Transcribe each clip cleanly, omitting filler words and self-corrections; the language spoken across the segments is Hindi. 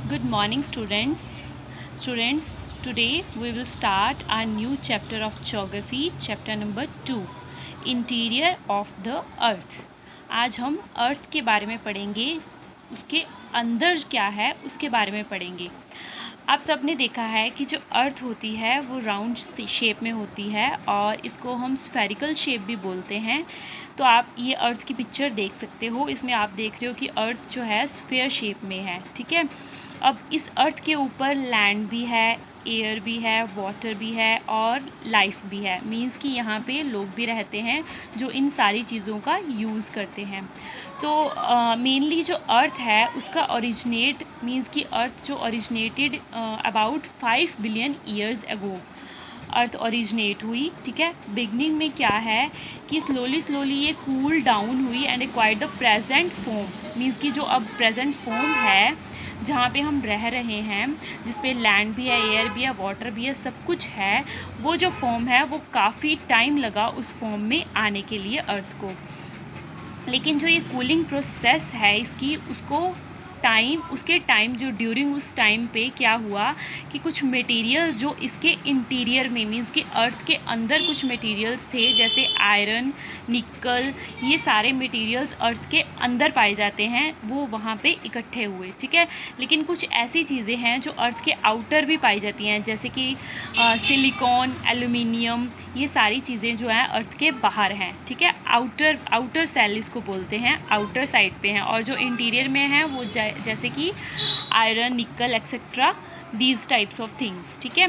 Good morning, students. Students, today we will start our new chapter of geography, chapter number 2, Interior of the Earth. आज हम अर्थ के बारे में पढ़ेंगे, उसके अंदर क्या है उसके बारे में पढ़ेंगे। आप सब ने देखा है कि जो अर्थ होती है वो राउंड शेप में होती है और इसको हम स्फेरिकल शेप भी बोलते हैं। तो आप ये अर्थ की पिक्चर देख सकते हो, इसमें आप देख रहे हो कि अर्थ जो है स्फेयर शेप में है, ठीक है। अब इस अर्थ के ऊपर लैंड भी है, एयर भी है, वाटर भी है और लाइफ भी है। मींस कि यहाँ पे लोग भी रहते हैं जो इन सारी चीज़ों का यूज़ करते हैं। तो मेनली जो अर्थ है उसका ओरिजिनेट मींस कि अर्थ जो originated about 5 billion years ago earth originate हुई, ठीक है। बिगनिंग में क्या है कि स्लोली ये कूल डाउन हुई and acquired the present form. Means कि जो अब प्रेजेंट फॉर्म है जहाँ पे हम रह रहे हैं, जिस पे लैंड भी है, एयर भी है, वाटर भी है, सब कुछ है, वो जो फॉर्म है वो काफ़ी टाइम लगा उस फॉर्म में आने के लिए अर्थ को। लेकिन जो ये कूलिंग प्रोसेस है इसकी उसके टाइम जो ड्यूरिंग उस टाइम पे क्या हुआ कि कुछ मटेरियल्स जो इसके इंटीरियर में मीन्स कि अर्थ के अंदर कुछ मटेरियल्स थे, जैसे आयरन, निकल, ये सारे मटेरियल्स अर्थ के अंदर पाए जाते हैं, वो वहाँ पे इकट्ठे हुए, ठीक है। लेकिन कुछ ऐसी चीज़ें हैं जो अर्थ के आउटर भी पाई जाती हैं, जैसे कि सिलिकॉन, एल्यूमिनियम, ये सारी चीज़ें जो हैं अर्थ के बाहर हैं, ठीक है। आउटर सेल इसको बोलते हैं, आउटर साइड पे हैं। और जो इंटीरियर में है वो जैसे कि आयरन, निकल etcetera, these types of things, ठीक है।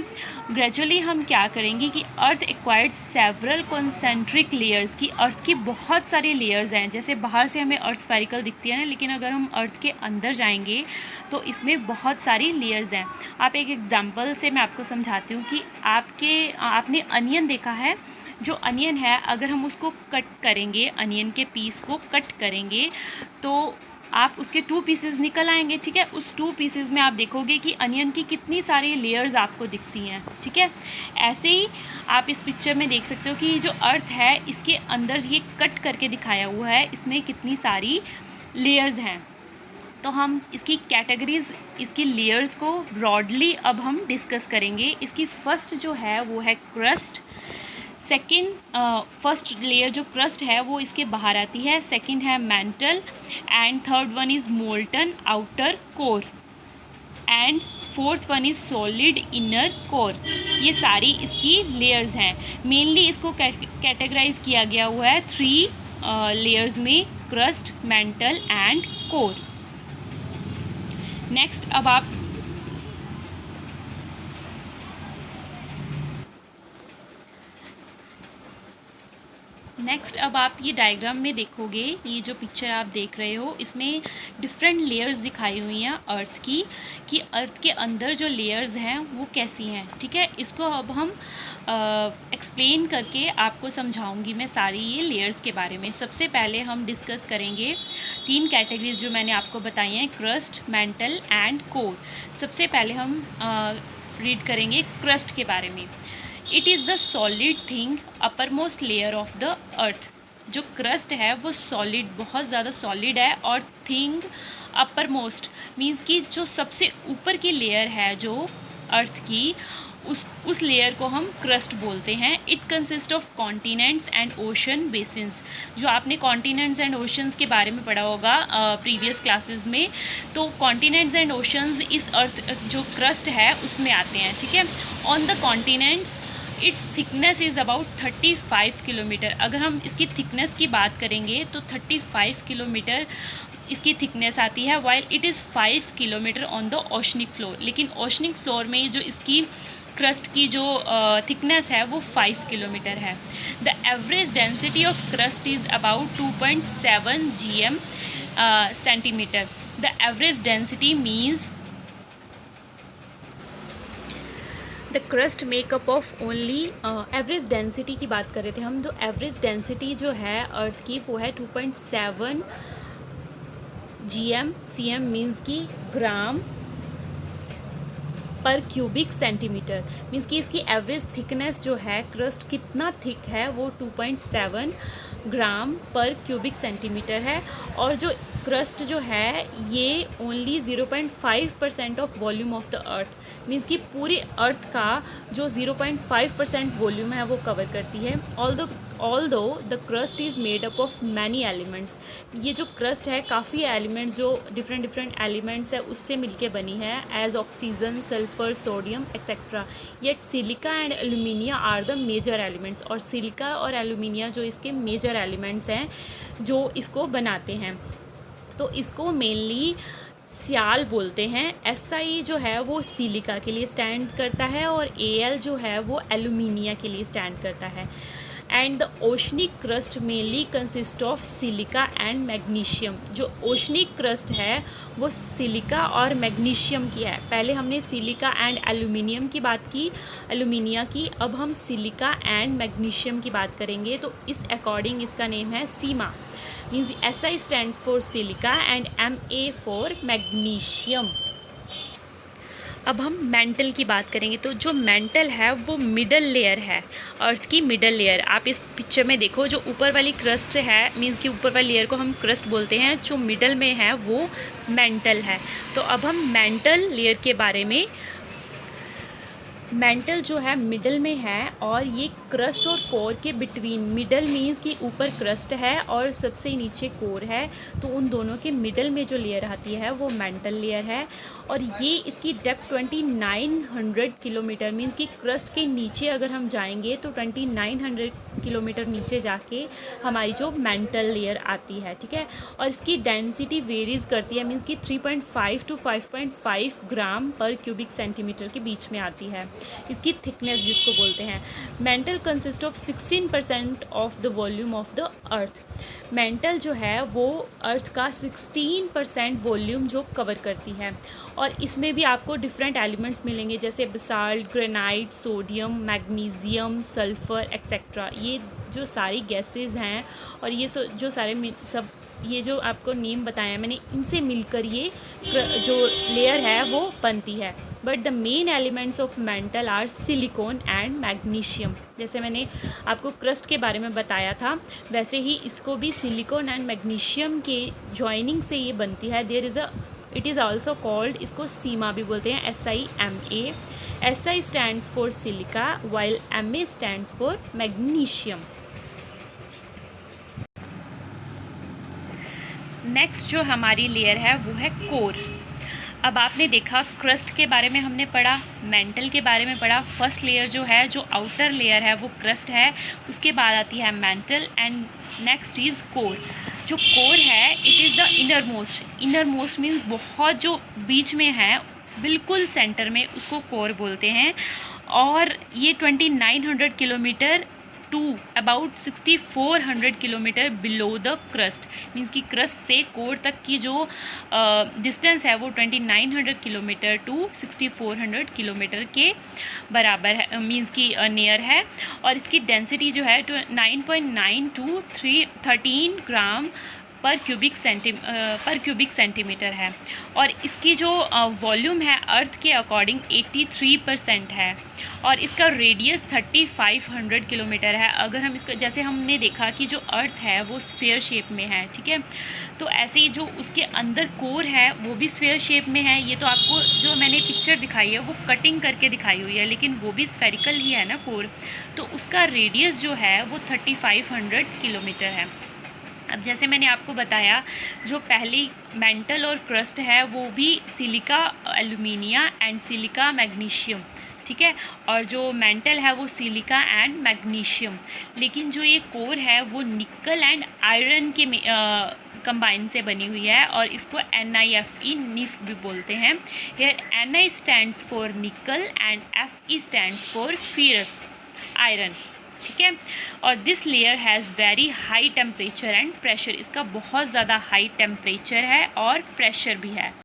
ग्रेजुअली हम क्या करेंगे कि अर्थ एक्वायर्ड सेवरल कॉन्सेंट्रिक लेयर्स, की अर्थ की बहुत सारी लेयर्स हैं। जैसे बाहर से हमें अर्थ स्फेरिकल दिखती है ना, लेकिन अगर हम अर्थ के अंदर जाएंगे तो इसमें बहुत सारी लेयर्स हैं। आप एक एग्जांपल से मैं आपको समझाती हूँ कि आपने अनियन देखा है। जो अनियन है अगर हम उसको कट करेंगे, अनियन के पीस को कट करेंगे तो आप उसके 2 पीसेस निकल आएंगे, ठीक है। उस 2 पीसेस में आप देखोगे कि अनियन की कितनी सारी लेयर्स आपको दिखती हैं, ठीक है। ऐसे ही आप इस पिक्चर में देख सकते हो कि जो अर्थ है इसके अंदर ये कट करके दिखाया हुआ है, इसमें कितनी सारी लेयर्स हैं। तो हम इसकी कैटेगरीज, इसकी लेयर्स को ब्रॉडली अब हम डिस्कस करेंगे। इसकी फर्स्ट जो है वो है क्रस्ट। फर्स्ट लेयर जो क्रस्ट है वो इसके बाहर आती है, सेकंड है mental and third one is molten outer core and fourth one is solid inner core. ये सारी इसकी लेयर्स हैं। मेनली इसको कैटेगराइज किया गया हुआ है 3 लेयर्स में, crust, mental and core. Next अब आप ये डायग्राम में देखोगे, ये जो पिक्चर आप देख रहे हो इसमें डिफरेंट लेयर्स दिखाई हुई हैं अर्थ की, कि अर्थ के अंदर जो लेयर्स हैं वो कैसी हैं, ठीक है। इसको अब हम एक्सप्लेन करके आपको समझाऊंगी मैं सारी ये लेयर्स के बारे में। सबसे पहले हम डिस्कस करेंगे 3 कैटेगरीज जो मैंने आपको बताई हैं, क्रस्ट, मेंटल एंड कोर। सबसे पहले हम रीड करेंगे क्रस्ट के बारे में। It is the solid thing upper most layer of the earth. जो क्रस्ट है वो सॉलिड, बहुत ज़्यादा सॉलिड है, और थिंग अपर मोस्ट मीन्स कि जो सबसे ऊपर की लेयर है जो अर्थ की, उस लेयर को हम क्रस्ट बोलते हैं। It consist of continents and ocean basins. जो आपने कॉन्टिनेंट्स एंड ओशंस के बारे में पढ़ा होगा प्रीवियस क्लासेस में, तो कॉन्टिनेंट्स एंड ओशंस इस अर्थ जो क्रस्ट है उसमें आते हैं, ठीक है। On the continents it's thickness is about 35 kilometre. अगर हम इसकी थिकनेस की बात करेंगे तो 35 किलोमीटर इसकी थिकनेस आती है, while it is 5 kilometre on the oceanic floor. लेकिन ओशनिक फ्लोर में जो इसकी क्रस्ट की जो थिकनेस है वो 5 किलोमीटर है। The average density of crust is about 2.7 GM centimetre. The average density means the crust makeup of only, average density की बात कर रहे थे हम, तो एवरेज डेंसिटी जो है अर्थ की वो है 2.7 GM, CM मीन्स की ग्राम पर क्यूबिक सेंटीमीटर। मीन्स कि इसकी एवरेज थिकनेस जो है, क्रस्ट कितना थिक है, वो 2.7 ग्राम पर क्यूबिक सेंटीमीटर है। और जो क्रस्ट जो है ये only 0.5% of volume of the earth, means कि पूरी अर्थ का जो 0.5% वॉल्यूम है वो कवर करती है। Although the crust is made up of many elements, ये जो क्रस्ट है काफ़ी एलिमेंट्स जो डिफरेंट एलिमेंट्स है उससे मिलके बनी है, as oxygen, sulphur, sodium etcetera. Yet silica and alumina are the major elements, और सिलिका और एल्यूमिनिया जो इसके मेजर एलिमेंट्स हैं जो इसको बनाते हैं। तो इसको मेनली सियाल बोलते हैं। SI जो है वो सिलिका के लिए स्टैंड करता है और AL जो है वो एल्यूमिनिया के लिए स्टैंड करता है। And the oceanic crust mainly consist of silica and magnesium, जो ओशनिक क्रस्ट है वो सिलिका और मैग्नीशियम की है। पहले हमने सिलिका एंड एल्यूमिनियम की बात की, एल्यूमिनिया की, अब हम सिलिका एंड मैग्नीशियम की बात करेंगे। तो इस अकॉर्डिंग इसका नेम है Seema, means SI stands for silica and MA for magnesium. अब हम मेंटल की बात करेंगे। तो जो मेंटल है वो मिडल लेयर है, अर्थ की मिडल लेयर। आप इस पिक्चर में देखो, जो ऊपर वाली क्रस्ट है, मीन्स कि ऊपर वाली लेयर को हम क्रस्ट बोलते हैं, जो मिडल में है वो मेंटल है। तो अब हम मेंटल लेयर के बारे में, मेंटल जो है मिडल में है और ये क्रस्ट और कोर के बिटवीन, मिडल मीन्स कि ऊपर क्रस्ट है और सबसे नीचे कोर है, तो उन दोनों के मिडल में जो लेयर आती है वो मेंटल लेयर है। और ये इसकी डेप्थ 2900 किलोमीटर, मीन्स कि क्रस्ट के नीचे अगर हम जाएंगे तो 2900 किलोमीटर नीचे जाके हमारी जो मेंटल लेयर आती है, ठीक है। और इसकी डेंसिटी वेरीज करती है, मीन्स कि 3.5 to 5.5 ग्राम पर क्यूबिक सेंटीमीटर के बीच में आती है इसकी थिकनेस जिसको बोलते हैं। Mental consist of 16% of the volume of the earth. Mental जो है वो अर्थ का 16% वॉल्यूम जो कवर करती है, और इसमें भी आपको डिफरेंट एलिमेंट्स मिलेंगे जैसे basalt, granite, sodium, magnesium, sulphur etcetera. ये जो सारी गैसेस हैं और ये जो सारे सब ये जो आपको नेम बताया मैंने, इनसे मिलकर ये जो लेयर है वो बनती है। But the main elements of mantle are silicon and magnesium. जैसे मैंने आपको क्रस्ट के बारे में बताया था, वैसे ही इसको भी सिलिकॉन एंड मैग्नीशियम के जॉइनिंग से ये बनती है। इट इज़ ऑल्सो कॉल्ड, इसको सीमा भी बोलते हैं, SIMA। SI stands for silica while MA stands for magnesium. Next जो हमारी लेयर है वो है कोर। अब आपने देखा क्रस्ट के बारे में हमने पढ़ा, मेंटल के बारे में पढ़ा। फर्स्ट लेयर जो है, जो आउटर लेयर है वो क्रस्ट है, उसके बाद आती है mental and next is core. जो कोर है it is the innermost means बहुत जो बीच में है, बिल्कुल सेंटर में, उसको कोर बोलते हैं। और ये 2900 kilometer to about 6400 kilometer below the crust, means कि क्रस्ट से कोर तक की जो डिस्टेंस है वो 2900 किलोमीटर टू 6400 किलोमीटर के बराबर है, मीन्स कि नियर है। और इसकी डेंसिटी जो है 9.9 to 13 ग्राम पर क्यूबिक सेंटीमीटर है। और इसकी जो वॉल्यूम है अर्थ के अकॉर्डिंग 83% है, और इसका रेडियस 3500 किलोमीटर है। अगर हम इसका, जैसे हमने देखा कि जो अर्थ है वो स्फीयर शेप में है, ठीक है, तो ऐसे ही जो उसके अंदर कोर है वो भी स्फीयर शेप में है। ये तो आपको जो मैंने पिक्चर दिखाई है वो कटिंग करके दिखाई हुई है, लेकिन वो भी स्फेरिकल ही है ना कोर, तो उसका रेडियस जो है वो 3500 किलोमीटर है। अब जैसे मैंने आपको बताया, जो पहली मेंटल और क्रस्ट है वो भी silica alumina and silica magnesium, ठीक है, और जो मेंटल है वो सिलिका एंड मैग्नीशियम। लेकिन जो ये कोर है वो निकल एंड आयरन के कंबाइन से बनी हुई है, और इसको NiFe भी बोलते हैं। Here Ni stands for nickel and Fe stands for ferrous iron, ठीक है। और this layer has very high temperature and pressure, इसका बहुत ज़्यादा हाई टेम्परेचर है और प्रेशर भी है।